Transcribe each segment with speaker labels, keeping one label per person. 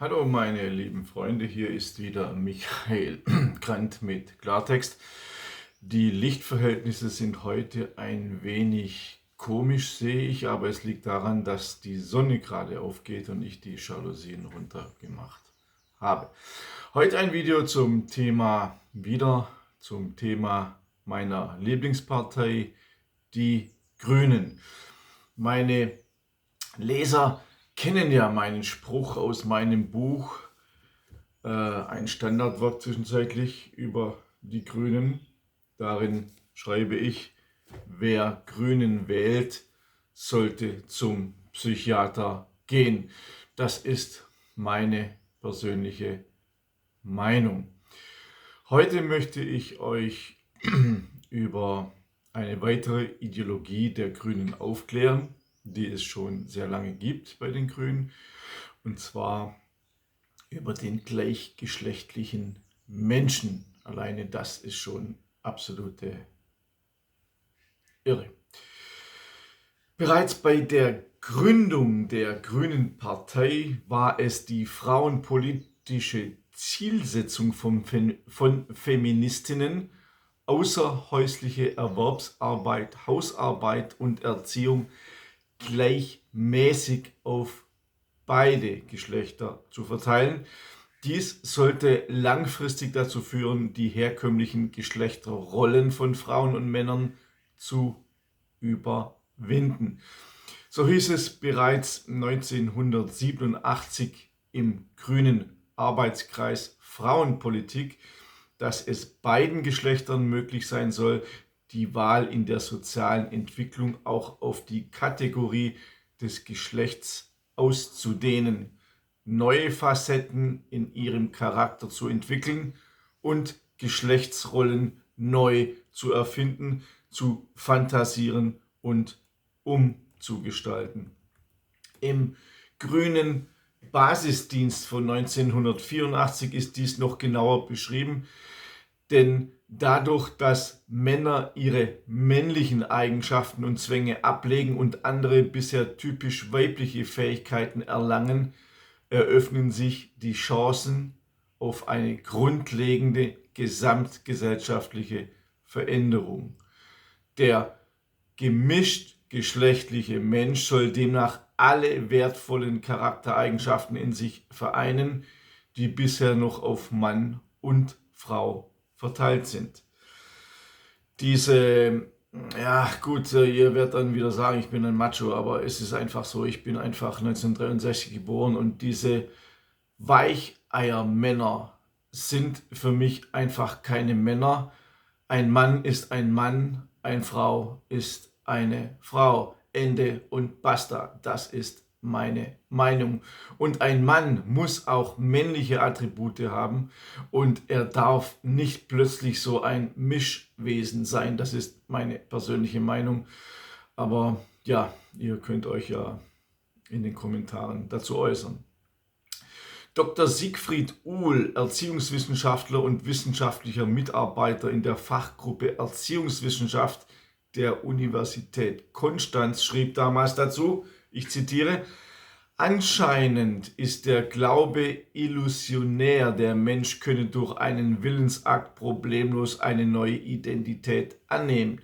Speaker 1: Hallo meine lieben Freunde, hier ist wieder Michael Grant mit Klartext. Die Lichtverhältnisse sind heute ein wenig komisch, sehe ich, aber es liegt daran, dass die Sonne gerade aufgeht und ich die Jalousien runtergemacht habe. Heute ein Video zum Thema meiner Lieblingspartei, die Grünen. Meine Leser kennen ja meinen Spruch aus meinem Buch, ein Standardwort zwischenzeitlich über die Grünen. Darin schreibe ich, wer Grünen wählt, sollte zum Psychiater gehen. Das ist meine persönliche Meinung. Heute möchte ich euch über eine weitere Ideologie der Grünen aufklären, die es schon sehr lange gibt bei den Grünen, und zwar über den gleichgeschlechtlichen Menschen. Alleine das ist schon absolute Irre. Bereits bei der Gründung der Grünen Partei war es die frauenpolitische Zielsetzung von Feministinnen, außerhäusliche Erwerbsarbeit, Hausarbeit und Erziehung gleichmäßig auf beide Geschlechter zu verteilen. Dies sollte langfristig dazu führen, die herkömmlichen Geschlechterrollen von Frauen und Männern zu überwinden. So hieß es bereits 1987 im Grünen Arbeitskreis Frauenpolitik, dass es beiden Geschlechtern möglich sein soll, die Wahl in der sozialen Entwicklung auch auf die Kategorie des Geschlechts auszudehnen, neue Facetten in ihrem Charakter zu entwickeln und Geschlechtsrollen neu zu erfinden, zu fantasieren und umzugestalten. Im Grünen Basisdienst von 1984 ist dies noch genauer beschrieben, denn dadurch, dass Männer ihre männlichen Eigenschaften und Zwänge ablegen und andere bisher typisch weibliche Fähigkeiten erlangen, eröffnen sich die Chancen auf eine grundlegende gesamtgesellschaftliche Veränderung. Der gemischtgeschlechtliche Mensch soll demnach alle wertvollen Charaktereigenschaften in sich vereinen, die bisher noch auf Mann und Frau verteilt sind. Ja gut, ihr werdet dann wieder sagen, ich bin ein Macho, aber es ist einfach so, ich bin einfach 1963 geboren und diese Weicheiermänner sind für mich einfach keine Männer. Ein Mann ist ein Mann, eine Frau ist eine Frau. Ende und basta. Das ist meine Meinung. Und ein Mann muss auch männliche Attribute haben und er darf nicht plötzlich so ein Mischwesen sein. Das ist meine persönliche Meinung. Aber ja, ihr könnt euch ja in den Kommentaren dazu äußern. Dr. Siegfried Uhl, Erziehungswissenschaftler und wissenschaftlicher Mitarbeiter in der Fachgruppe Erziehungswissenschaft der Universität Konstanz, schrieb damals dazu, ich zitiere: Anscheinend ist der Glaube illusionär, der Mensch könne durch einen Willensakt problemlos eine neue Identität annehmen.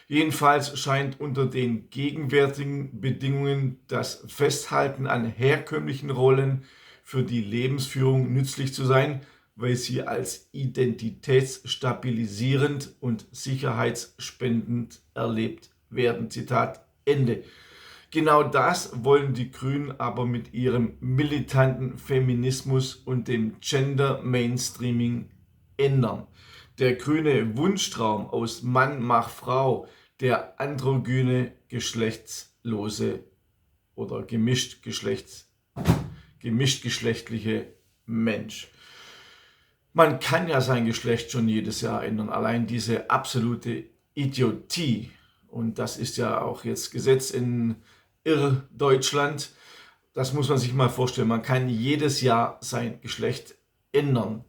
Speaker 1: Jedenfalls scheint unter den gegenwärtigen Bedingungen das Festhalten an herkömmlichen Rollen für die Lebensführung nützlich zu sein, weil sie als identitätsstabilisierend und sicherheitsspendend erlebt werden. Zitat Ende. Genau das wollen die Grünen aber mit ihrem militanten Feminismus und dem Gender Mainstreaming ändern. Der grüne Wunschtraum aus Mann mach Frau, der androgyne, geschlechtslose oder gemischtgeschlechtliche Mensch. Man kann ja sein Geschlecht schon jedes Jahr ändern. Allein diese absolute Idiotie, und das ist ja auch jetzt Gesetz in Irrdeutschland, das muss man sich mal vorstellen. Man kann jedes Jahr sein Geschlecht ändern.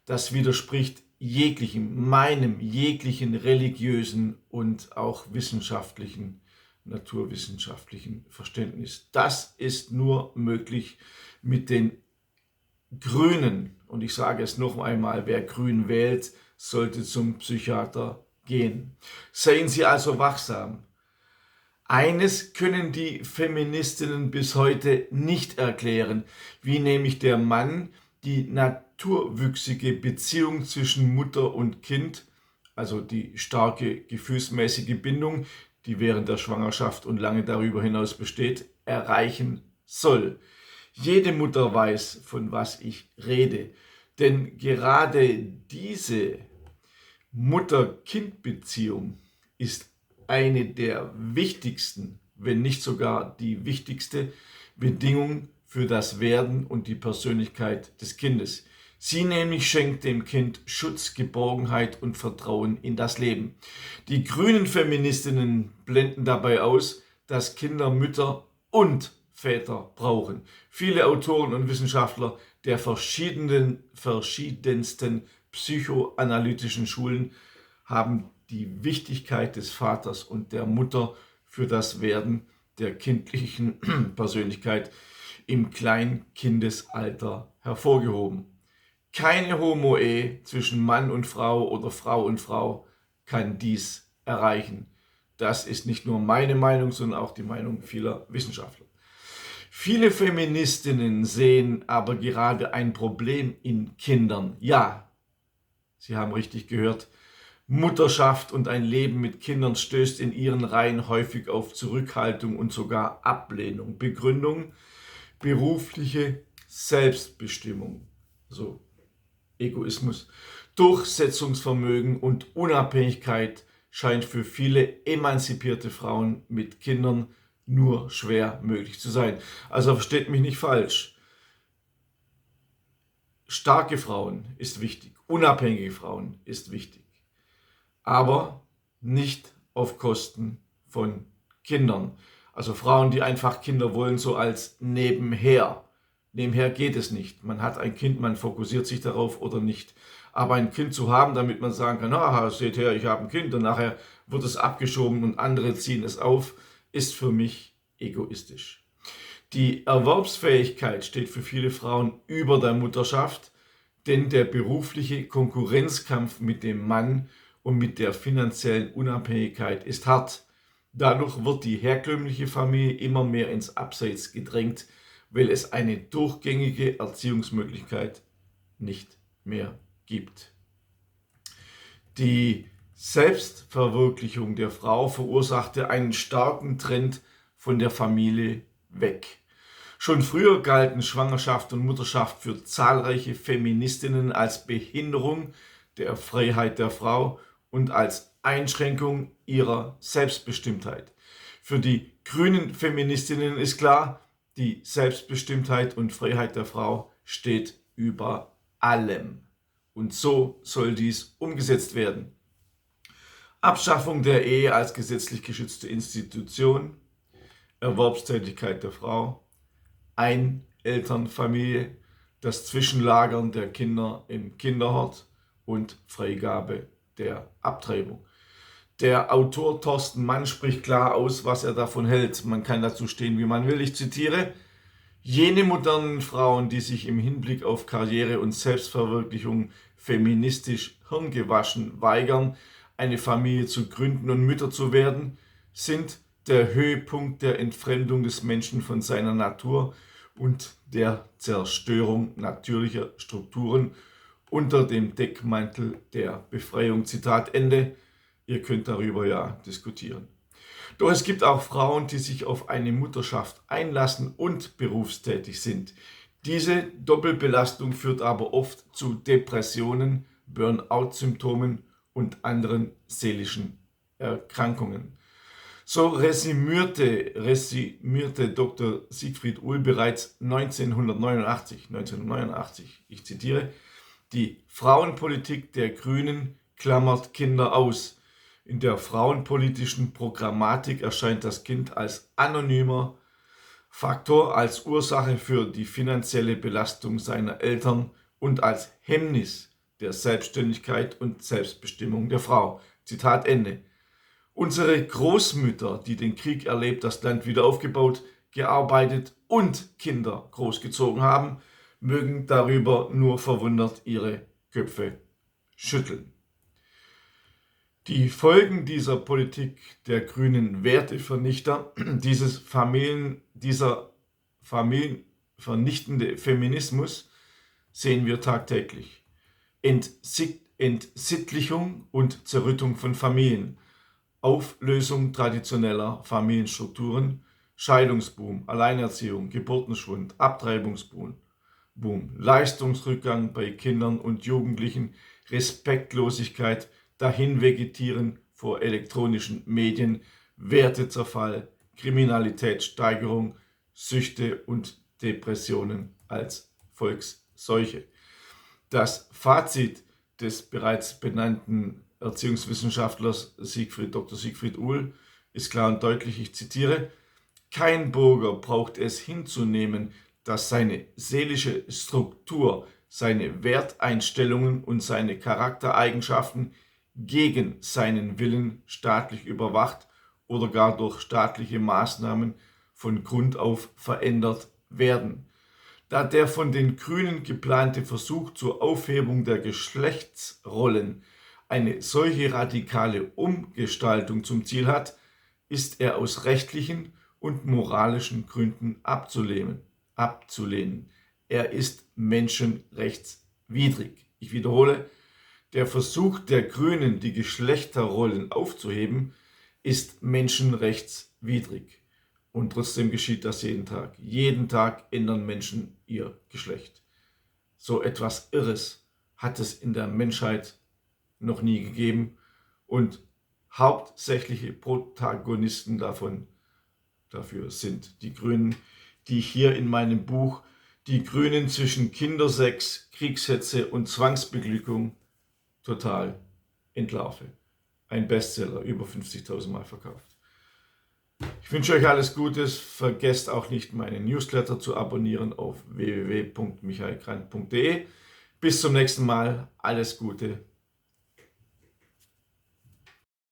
Speaker 1: Das widerspricht meinem jeglichen religiösen und auch wissenschaftlichen, naturwissenschaftlichen Verständnis. Das ist nur möglich mit den Grünen, und ich sage es noch einmal, wer Grün wählt, sollte zum Psychiater gehen. Seien Sie also wachsam. Eines können die Feministinnen bis heute nicht erklären, wie nämlich der Mann die naturwüchsige Beziehung zwischen Mutter und Kind, also die starke gefühlsmäßige Bindung, die während der Schwangerschaft und lange darüber hinaus besteht, erreichen soll. Jede Mutter weiß, von was ich rede, denn gerade diese Mutter-Kind-Beziehung ist eine der wichtigsten, wenn nicht sogar die wichtigste Bedingung für das Werden und die Persönlichkeit des Kindes. Sie nämlich schenkt dem Kind Schutz, Geborgenheit und Vertrauen in das Leben. Die grünen Feministinnen blenden dabei aus, dass Kinder Mütter und Väter brauchen. Viele Autoren und Wissenschaftler der verschiedensten psychoanalytischen Schulen haben die Wichtigkeit des Vaters und der Mutter für das Werden der kindlichen Persönlichkeit im Kleinkindesalter hervorgehoben. Keine Homo-Ehe zwischen Mann und Frau oder Frau und Frau kann dies erreichen. Das ist nicht nur meine Meinung, sondern auch die Meinung vieler Wissenschaftler. Viele Feministinnen sehen aber gerade ein Problem in Kindern. Ja, Sie haben richtig gehört, Mutterschaft und ein Leben mit Kindern stößt in ihren Reihen häufig auf Zurückhaltung und sogar Ablehnung. Begründung: berufliche Selbstbestimmung, so Egoismus, Durchsetzungsvermögen und Unabhängigkeit scheint für viele emanzipierte Frauen mit Kindern nur schwer möglich zu sein. Also versteht mich nicht falsch. Starke Frauen ist wichtig, unabhängige Frauen ist wichtig, aber nicht auf Kosten von Kindern. Also Frauen, die einfach Kinder wollen, so als nebenher. Nebenher geht es nicht. Man hat ein Kind, man fokussiert sich darauf oder nicht. Aber ein Kind zu haben, damit man sagen kann, haha, seht her, ich habe ein Kind, und nachher wird es abgeschoben und andere ziehen es auf, ist für mich egoistisch. Die Erwerbsfähigkeit steht für viele Frauen über der Mutterschaft, denn der berufliche Konkurrenzkampf mit dem Mann und mit der finanziellen Unabhängigkeit ist hart. Dadurch wird die herkömmliche Familie immer mehr ins Abseits gedrängt, weil es eine durchgängige Erziehungsmöglichkeit nicht mehr gibt. Die Selbstverwirklichung der Frau verursachte einen starken Trend von der Familie weg. Schon früher galten Schwangerschaft und Mutterschaft für zahlreiche Feministinnen als Behinderung der Freiheit der Frau und als Einschränkung ihrer Selbstbestimmtheit. Für die grünen Feministinnen ist klar, die Selbstbestimmtheit und Freiheit der Frau steht über allem. Und so soll dies umgesetzt werden. Abschaffung der Ehe als gesetzlich geschützte Institution, Erwerbstätigkeit der Frau, Einelternfamilie, das Zwischenlagern der Kinder im Kinderhort und Freigabe der Abtreibung. Der Autor Thorsten Mann spricht klar aus, was er davon hält. Man kann dazu stehen, wie man will. Ich zitiere: Jene modernen Frauen, die sich im Hinblick auf Karriere und Selbstverwirklichung feministisch hirngewaschen weigern, eine Familie zu gründen und Mütter zu werden, sind der Höhepunkt der Entfremdung des Menschen von seiner Natur und der Zerstörung natürlicher Strukturen unter dem Deckmantel der Befreiung. Zitat Ende. Ihr könnt darüber ja diskutieren. Doch es gibt auch Frauen, die sich auf eine Mutterschaft einlassen und berufstätig sind. Diese Doppelbelastung führt aber oft zu Depressionen, Burnout-Symptomen und anderen seelischen Erkrankungen. So resümierte Dr. Siegfried Uhl bereits 1989, ich zitiere: Die Frauenpolitik der Grünen klammert Kinder aus. In der frauenpolitischen Programmatik erscheint das Kind als anonymer Faktor, als Ursache für die finanzielle Belastung seiner Eltern und als Hemmnis der Selbstständigkeit und Selbstbestimmung der Frau. Zitat Ende. Unsere Großmütter, die den Krieg erlebt, das Land wieder aufgebaut, gearbeitet und Kinder großgezogen haben, mögen darüber nur verwundert ihre Köpfe schütteln. Die Folgen dieser Politik der grünen Wertevernichter, dieser familienvernichtende Feminismus, sehen wir tagtäglich. Entsittlichung und Zerrüttung von Familien, Auflösung traditioneller Familienstrukturen, Scheidungsboom, Alleinerziehung, Geburtenschwund, Abtreibungsboom, Leistungsrückgang bei Kindern und Jugendlichen, Respektlosigkeit, Dahinvegetieren vor elektronischen Medien, Wertezerfall, Kriminalitätssteigerung, Süchte und Depressionen als Volksseuche. Das Fazit des bereits benannten Erziehungswissenschaftlers Dr. Siegfried Uhl ist klar und deutlich, ich zitiere: Kein Bürger braucht es hinzunehmen, dass seine seelische Struktur, seine Werteinstellungen und seine Charaktereigenschaften gegen seinen Willen staatlich überwacht oder gar durch staatliche Maßnahmen von Grund auf verändert werden. Da der von den Grünen geplante Versuch zur Aufhebung der Geschlechtsrollen eine solche radikale Umgestaltung zum Ziel hat, ist er aus rechtlichen und moralischen Gründen abzulehnen. Er ist menschenrechtswidrig. Ich wiederhole, der Versuch der Grünen, die Geschlechterrollen aufzuheben, ist menschenrechtswidrig. Und trotzdem geschieht das jeden Tag. Jeden Tag ändern Menschen ihr Geschlecht. So etwas Irres hat es in der Menschheit noch nie gegeben. Und hauptsächliche Protagonisten dafür sind die Grünen, die ich hier in meinem Buch Die Grünen zwischen Kindersex, Kriegshetze und Zwangsbeglückung total entlarve. Ein Bestseller, über 50.000 Mal verkauft. Ich wünsche euch alles Gutes. Vergesst auch nicht, meinen Newsletter zu abonnieren auf www.michaelkrant.de. Bis zum nächsten Mal. Alles Gute.